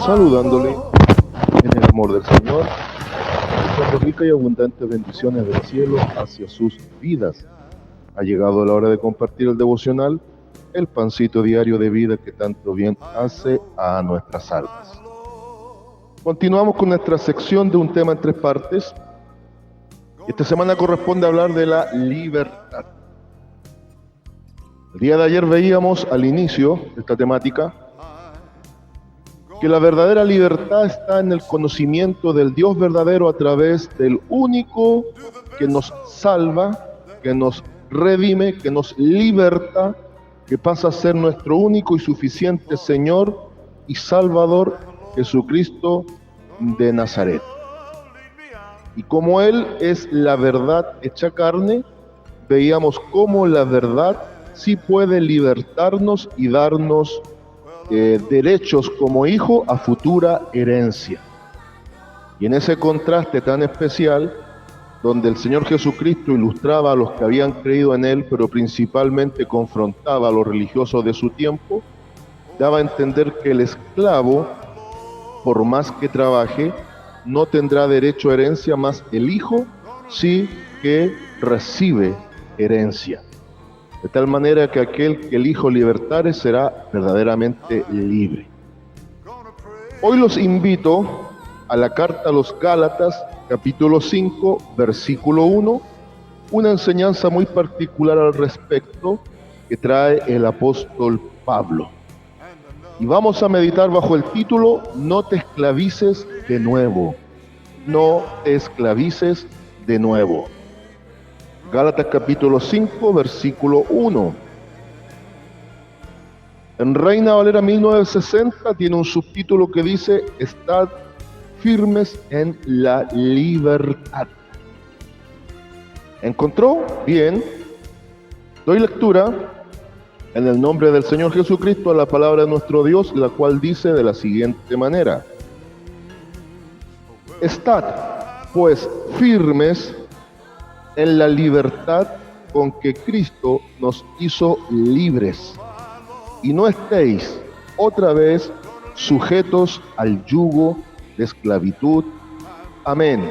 saludándole en el amor del Señor, deseando rica y abundante bendiciones del cielo hacia sus vidas. Ha llegado la hora de compartir el devocional, el pancito diario de vida que tanto bien hace a nuestras almas. Continuamos con nuestra sección de un tema en 3 partes. Esta semana corresponde hablar de la libertad. El día de ayer veíamos al inicio de esta temática que la verdadera libertad está en el conocimiento del Dios verdadero a través del único que nos salva, que nos redime, que nos liberta, que pasa a ser nuestro único y suficiente Señor y Salvador, Jesucristo de Nazaret. Y como Él es la verdad hecha carne, veíamos cómo la verdad sí puede libertarnos y darnos derechos como hijo a futura herencia. Y en ese contraste tan especial, donde el Señor Jesucristo ilustraba a los que habían creído en Él, pero principalmente confrontaba a los religiosos de su tiempo, daba a entender que el esclavo, por más que trabaje, no tendrá derecho a herencia, más el hijo sí que recibe herencia. De tal manera que aquel que el Hijo libertare será verdaderamente libre. Hoy los invito a la carta a los Gálatas, capítulo 5, versículo 1, una enseñanza muy particular al respecto que trae el apóstol Pablo. Y vamos a meditar bajo el título: No te esclavices de nuevo. No te esclavices de nuevo. Gálatas capítulo 5, versículo 1. En Reina Valera 1960 tiene un subtítulo que dice: Estad firmes en la libertad. ¿Encontró? Bien. Doy lectura en el nombre del Señor Jesucristo a la palabra de nuestro Dios, la cual dice de la siguiente manera: Estad, pues, firmes en la libertad con que Cristo nos hizo libres, y no estéis otra vez sujetos al yugo de esclavitud. Amén.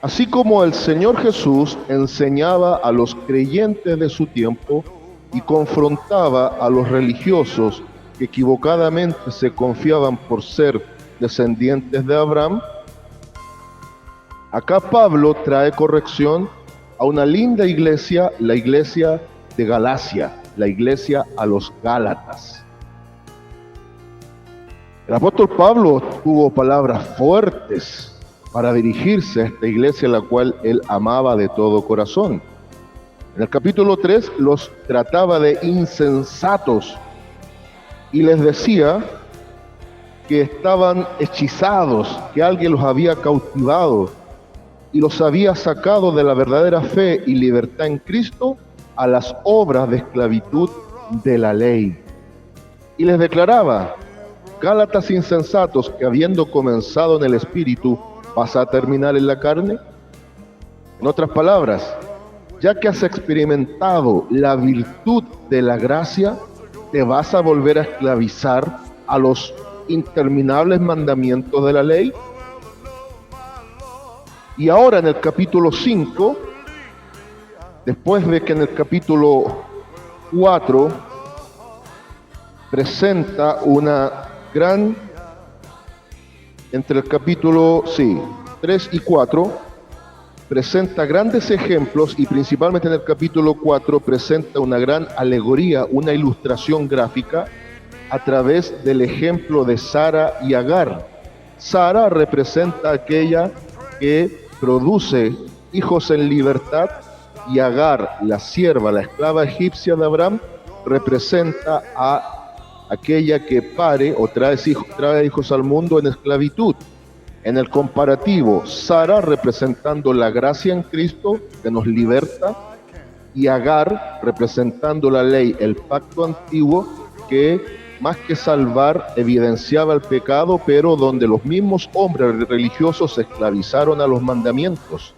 Así como el Señor Jesús enseñaba a los creyentes de su tiempo y confrontaba a los religiosos que equivocadamente se confiaban por ser descendientes de Abraham, acá Pablo trae corrección a una linda iglesia, la iglesia de Galacia, la iglesia a los Gálatas. El apóstol Pablo tuvo palabras fuertes para dirigirse a esta iglesia, la cual él amaba de todo corazón. En el capítulo 3 los trataba de insensatos y les decía que estaban hechizados, que alguien los había cautivado y los había sacado de la verdadera fe y libertad en Cristo a las obras de esclavitud de la ley. Y les declaraba: Gálatas insensatos, que habiendo comenzado en el Espíritu, ¿vas a terminar en la carne? En otras palabras, ya que has experimentado la virtud de la gracia, ¿te vas a volver a esclavizar a los interminables mandamientos de la ley? Y ahora en el capítulo 5, después de que en el capítulo 4 presenta una gran, entre el capítulo 3 y 4, presenta grandes ejemplos, y principalmente en el capítulo 4 presenta una gran alegoría, una ilustración gráfica a través del ejemplo de Sara y Agar. Sara representa a aquella que produce hijos en libertad, y Agar, la sierva, la esclava egipcia de Abraham, representa a aquella que pare o trae hijos al mundo en esclavitud. En el comparativo, Sara representando la gracia en Cristo que nos liberta, y Agar representando la ley, el pacto antiguo, que más que salvar evidenciaba el pecado, pero donde los mismos hombres religiosos se esclavizaron a los mandamientos.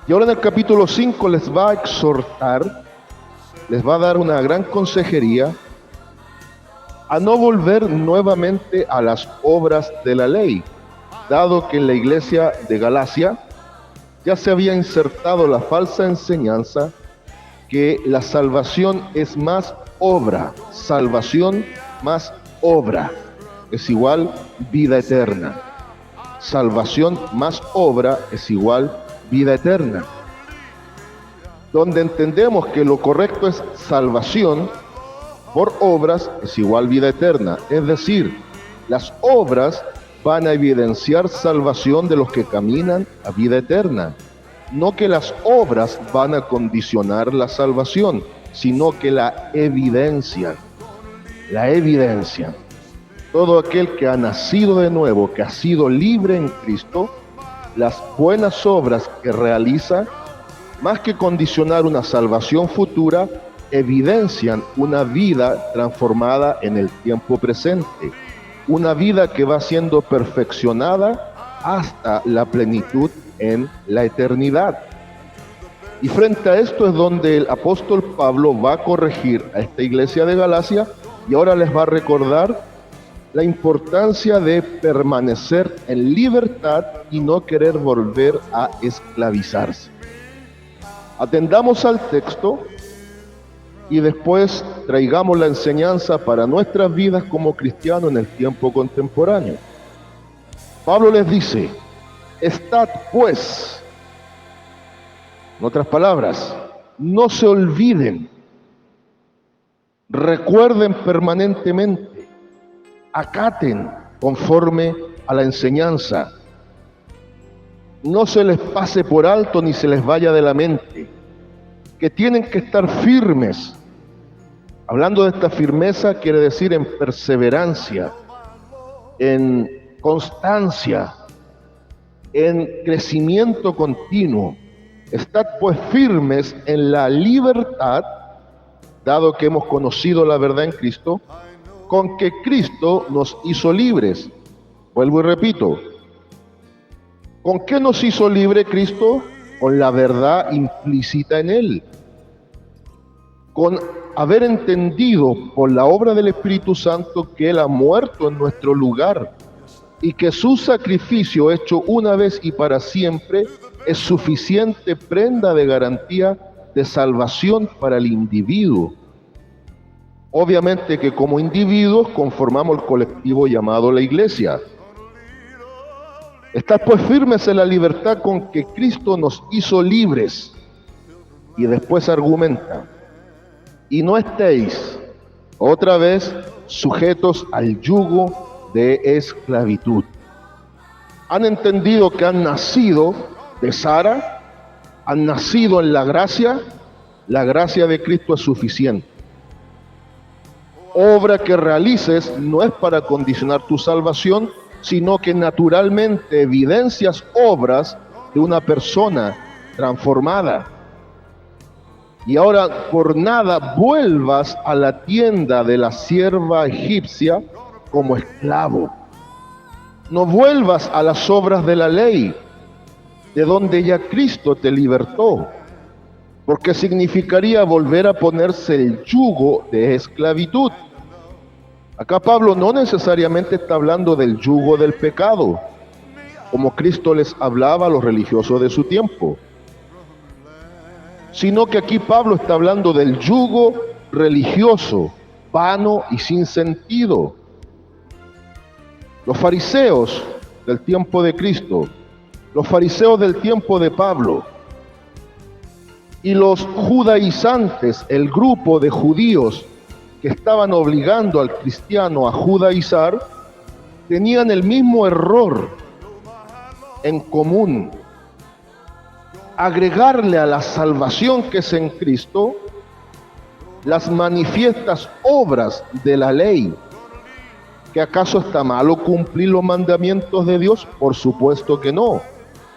Y ahora en el capítulo 5 les va a exhortar, les va a dar una gran consejería a no volver nuevamente a las obras de la ley, dado que en la iglesia de Galacia ya se había insertado la falsa enseñanza que la salvación es más obra, salvación más obra, es igual vida eterna. Salvación más obra es igual vida eterna. Donde entendemos que lo correcto es salvación por obras es igual vida eterna. Es decir, las obras van a evidenciar salvación de los que caminan a vida eterna. No que las obras van a condicionar la salvación, sino que la evidencian. La evidencian. Todo aquel que ha nacido de nuevo, que ha sido libre en Cristo, las buenas obras que realiza, más que condicionar una salvación futura, evidencian una vida transformada en el tiempo presente, una vida que va siendo perfeccionada hasta la plenitud en la eternidad. Y frente a esto es donde el apóstol Pablo va a corregir a esta iglesia de Galacia y ahora les va a recordar la importancia de permanecer en libertad y no querer volver a esclavizarse. Atendamos al texto y después traigamos la enseñanza para nuestras vidas como cristianos en el tiempo contemporáneo. Pablo les dice: estad pues, en otras palabras, no se olviden, recuerden permanentemente, acaten conforme a la enseñanza, no se les pase por alto ni se les vaya de la mente, que tienen que estar firmes. Hablando de esta firmeza, quiere decir en perseverancia, en constancia, en crecimiento continuo. Estad pues firmes en la libertad, dado que hemos conocido la verdad en Cristo, con que Cristo nos hizo libres. Vuelvo y repito, ¿con qué nos hizo libre Cristo? Con la verdad implícita en Él. Con haber entendido por la obra del Espíritu Santo que Él ha muerto en nuestro lugar y que su sacrificio hecho una vez y para siempre es suficiente prenda de garantía de salvación para el individuo. Obviamente que como individuos conformamos el colectivo llamado la iglesia. Estad pues firmes en la libertad con que Cristo nos hizo libres. Y después argumenta: y no estéis otra vez sujetos al yugo de esclavitud. Han entendido que han nacido de Sara, han nacido en la gracia de Cristo es suficiente. Obra que realices no es para condicionar tu salvación, sino que naturalmente evidencias obras de una persona transformada. Y ahora por nada vuelvas a la tienda de la sierva egipcia como esclavo. No vuelvas a las obras de la ley, de donde ya Cristo te libertó, porque significaría volver a ponerse el yugo de esclavitud. Acá Pablo no necesariamente está hablando del yugo del pecado, como Cristo les hablaba a los religiosos de su tiempo, sino que aquí Pablo está hablando del yugo religioso, vano y sin sentido. Los fariseos del tiempo de Cristo, los fariseos del tiempo de Pablo y los judaizantes, el grupo de judíos que estaban obligando al cristiano a judaizar, tenían el mismo error en común: agregarle a la salvación que es en Cristo las manifiestas obras de la ley. ¿Que acaso está malo cumplir los mandamientos de Dios? Por supuesto que no.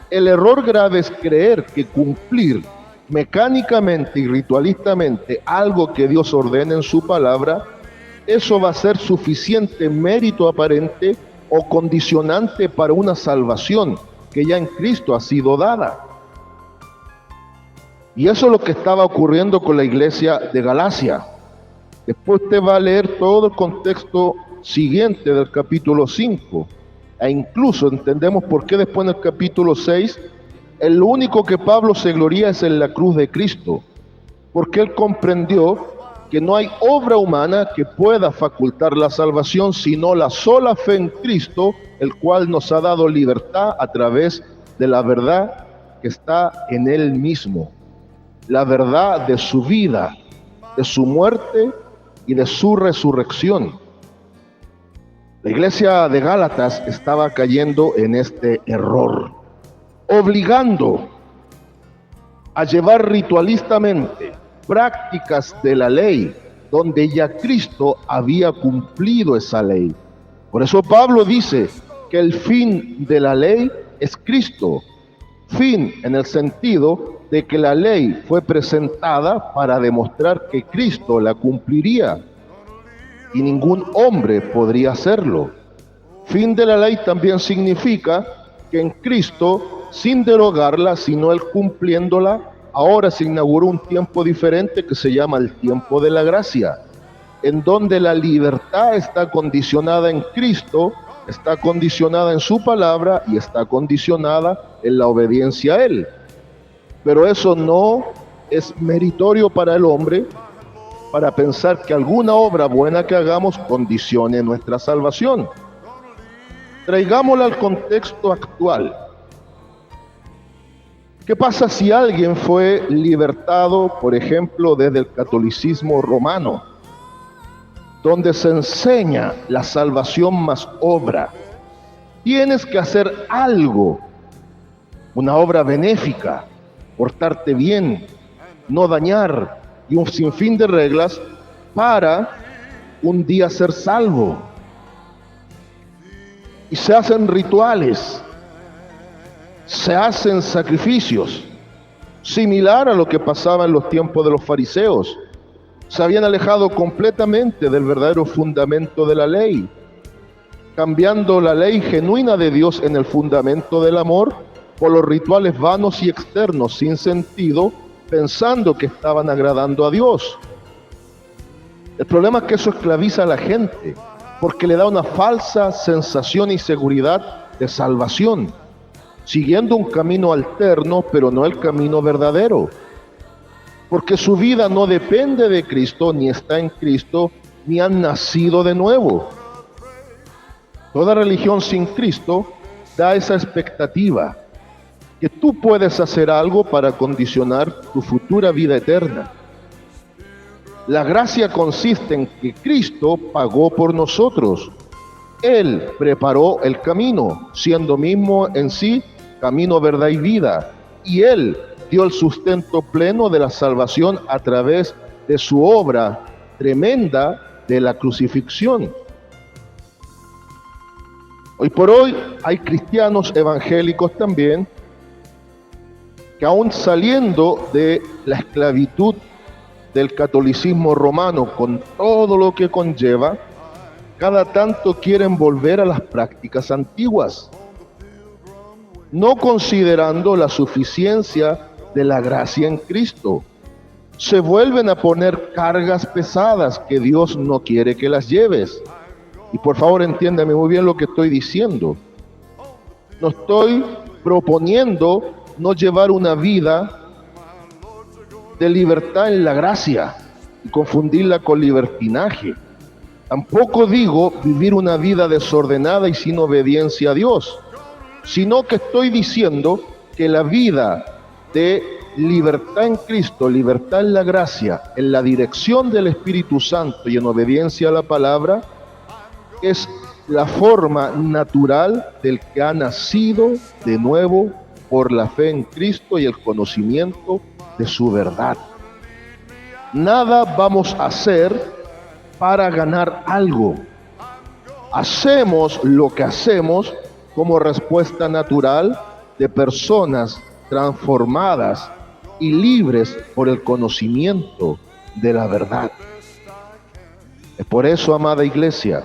El error grave es creer que cumplir mecánicamente y ritualistamente algo que Dios ordena en su palabra, eso va a ser suficiente mérito aparente o condicionante para una salvación que ya en Cristo ha sido dada. Y eso es lo que estaba ocurriendo con la iglesia de Galacia. Después usted va a leer todo el contexto siguiente del capítulo 5. E incluso entendemos por qué después en el capítulo 6, el único que Pablo se gloría es en la cruz de Cristo. Porque él comprendió que no hay obra humana que pueda facultar la salvación, sino la sola fe en Cristo, el cual nos ha dado libertad a través de la verdad que está en él mismo. La verdad de su vida, de su muerte y de su resurrección. La iglesia de Gálatas estaba cayendo en este error, obligando a llevar ritualistamente prácticas de la ley, donde ya Cristo había cumplido esa ley. Por eso Pablo dice que el fin de la ley es Cristo. Fin en el sentido de que la ley fue presentada para demostrar que Cristo la cumpliría y ningún hombre podría hacerlo. Fin de la ley también significa que en Cristo, sin derogarla, sino él cumpliéndola, ahora se inauguró un tiempo diferente que se llama el tiempo de la gracia, en donde la libertad está condicionada en Cristo, está condicionada en su palabra y está condicionada en la obediencia a él. Pero eso no es meritorio para el hombre, para pensar que alguna obra buena que hagamos condicione nuestra salvación. Traigámosla al contexto actual. ¿Qué pasa si alguien fue libertado, por ejemplo, desde el catolicismo romano, donde se enseña la salvación más obra? Tienes que hacer algo, una obra benéfica, portarte bien, no dañar, y un sinfín de reglas para un día ser salvo. Y se hacen rituales, se hacen sacrificios, similar a lo que pasaba en los tiempos de los fariseos. Se habían alejado completamente del verdadero fundamento de la ley, cambiando la ley genuina de Dios en el fundamento del amor por los rituales vanos y externos sin sentido, pensando que estaban agradando a Dios. El problema es que eso esclaviza a la gente, porque le da una falsa sensación y seguridad de salvación, siguiendo un camino alterno, pero no el camino verdadero, porque su vida no depende de Cristo, ni está en Cristo, ni han nacido de nuevo. Toda religión sin Cristo da esa expectativa, que tú puedes hacer algo para condicionar tu futura vida eterna. La gracia consiste en que Cristo pagó por nosotros. Él preparó el camino, siendo mismo en sí camino, verdad y vida. Y Él dio el sustento pleno de la salvación a través de su obra tremenda de la crucifixión. Hoy por hoy hay cristianos evangélicos también que aún saliendo de la esclavitud del catolicismo romano con todo lo que conlleva, cada tanto quieren volver a las prácticas antiguas, no considerando la suficiencia de la gracia en Cristo. Se vuelven a poner cargas pesadas que Dios no quiere que las lleves. Y por favor entiéndame muy bien lo que estoy diciendo. No estoy proponiendo no llevar una vida de libertad en la gracia y confundirla con libertinaje. Tampoco digo vivir una vida desordenada y sin obediencia a Dios, sino que estoy diciendo que la vida de libertad en Cristo, libertad en la gracia, en la dirección del Espíritu Santo y en obediencia a la palabra, es la forma natural del que ha nacido de nuevo por la fe en Cristo y el conocimiento de su verdad. Nada vamos a hacer para ganar algo. Hacemos lo que hacemos como respuesta natural de personas transformadas y libres por el conocimiento de la verdad. Es por eso, amada iglesia,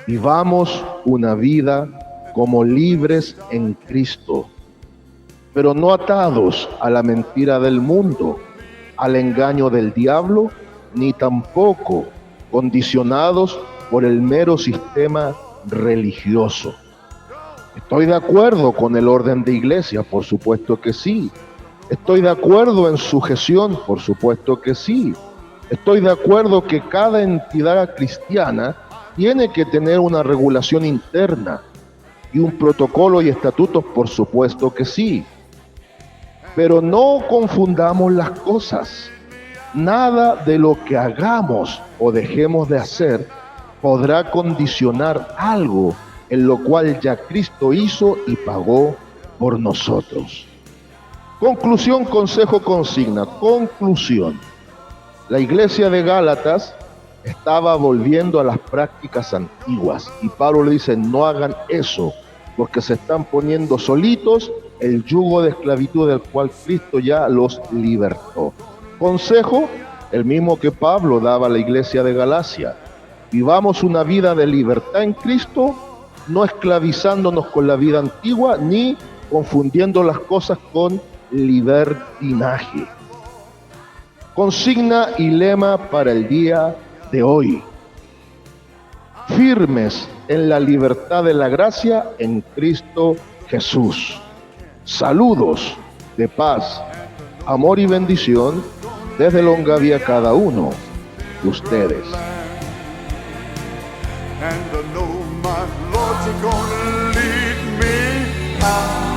vivamos una vida como libres en Cristo, pero no atados a la mentira del mundo, al engaño del diablo ni tampoco condicionados por el mero sistema religioso. ¿Estoy de acuerdo con el orden de iglesia? Por supuesto que sí. ¿Estoy de acuerdo en sujeción? Por supuesto que sí. ¿Estoy de acuerdo que cada entidad cristiana tiene que tener una regulación interna y un protocolo y estatutos? Por supuesto que sí. Pero no confundamos las cosas. Nada de lo que hagamos o dejemos de hacer podrá condicionar algo en lo cual ya Cristo hizo y pagó por nosotros. Conclusión, consejo, consigna. Conclusión. La iglesia de Gálatas estaba volviendo a las prácticas antiguas y Pablo le dice, no hagan eso, porque se están poniendo solitos el yugo de esclavitud del cual Cristo ya los libertó. Consejo, el mismo que Pablo daba a la iglesia de Galacia. Vivamos una vida de libertad en Cristo, no esclavizándonos con la vida antigua, ni confundiendo las cosas con libertinaje. Consigna y lema para el día de hoy. Firmes en la libertad de la gracia en Cristo Jesús. Saludos de paz, amor y bendición desde Longavia a cada uno de ustedes. And I know my Lord's gonna lead me out.